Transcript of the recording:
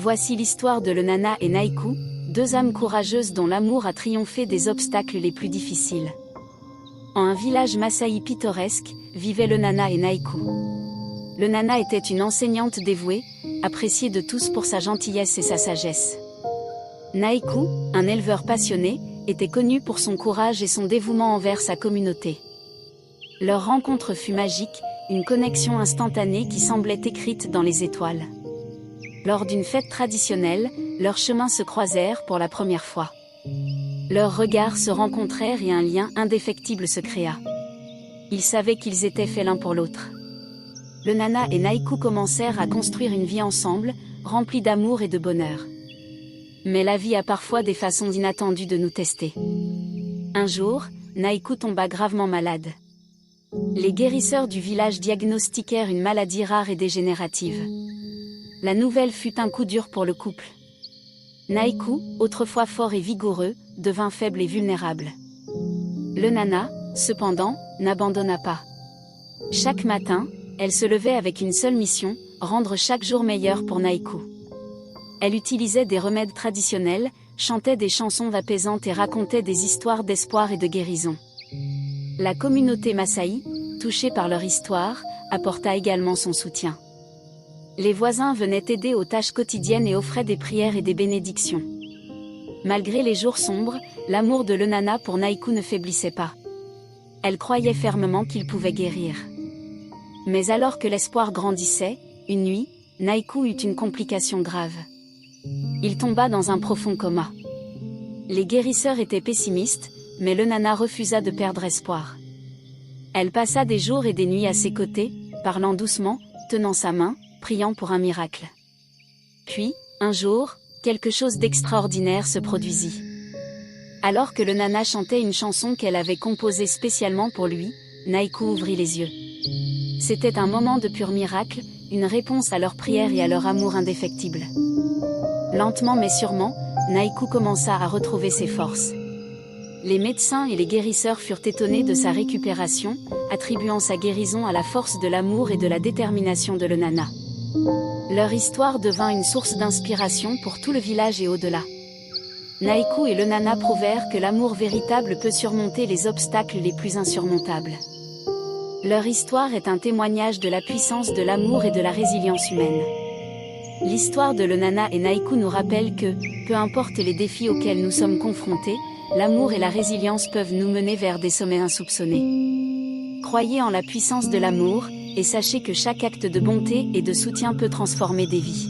Voici l'histoire de Lenana et Naïkou, deux âmes courageuses dont l'amour a triomphé des obstacles les plus difficiles. En un village Masaï pittoresque, vivaient Lenana et Naïkou. Lenana était une enseignante dévouée, appréciée de tous pour sa gentillesse et sa sagesse. Naïkou, un éleveur passionné, était connu pour son courage et son dévouement envers sa communauté. Leur rencontre fut magique, une connexion instantanée qui semblait écrite dans les étoiles. Lors d'une fête traditionnelle, leurs chemins se croisèrent pour la première fois. Leurs regards se rencontrèrent et un lien indéfectible se créa. Ils savaient qu'ils étaient faits l'un pour l'autre. Lenana et Naïkou commencèrent à construire une vie ensemble, remplie d'amour et de bonheur. Mais la vie a parfois des façons inattendues de nous tester. Un jour, Naïkou tomba gravement malade. Les guérisseurs du village diagnostiquèrent une maladie rare et dégénérative. La nouvelle fut un coup dur pour le couple. Naïkou, autrefois fort et vigoureux, devint faible et vulnérable. Lenana, cependant, n'abandonna pas. Chaque matin, elle se levait avec une seule mission, rendre chaque jour meilleur pour Naïkou. Elle utilisait des remèdes traditionnels, chantait des chansons apaisantes et racontait des histoires d'espoir et de guérison. La communauté Masaï, touchée par leur histoire, apporta également son soutien. Les voisins venaient aider aux tâches quotidiennes et offraient des prières et des bénédictions. Malgré les jours sombres, l'amour de Lenana pour Naïkou ne faiblissait pas. Elle croyait fermement qu'il pouvait guérir. Mais alors que l'espoir grandissait, une nuit, Naïkou eut une complication grave. Il tomba dans un profond coma. Les guérisseurs étaient pessimistes, mais Lenana refusa de perdre espoir. Elle passa des jours et des nuits à ses côtés, parlant doucement, tenant sa main, priant pour un miracle. Puis, un jour, quelque chose d'extraordinaire se produisit. Alors que Lenana chantait une chanson qu'elle avait composée spécialement pour lui, Naïkou ouvrit les yeux. C'était un moment de pur miracle, une réponse à leur prière et à leur amour indéfectible. Lentement mais sûrement, Naïkou commença à retrouver ses forces. Les médecins et les guérisseurs furent étonnés de sa récupération, attribuant sa guérison à la force de l'amour et de la détermination de Lenana. Leur histoire devint une source d'inspiration pour tout le village et au-delà. Naïkou et Lenana prouvèrent que l'amour véritable peut surmonter les obstacles les plus insurmontables. Leur histoire est un témoignage de la puissance de l'amour et de la résilience humaine. L'histoire de Lenana et Naïkou nous rappelle que, peu importe les défis auxquels nous sommes confrontés, l'amour et la résilience peuvent nous mener vers des sommets insoupçonnés. Croyez en la puissance de l'amour, et sachez que chaque acte de bonté et de soutien peut transformer des vies.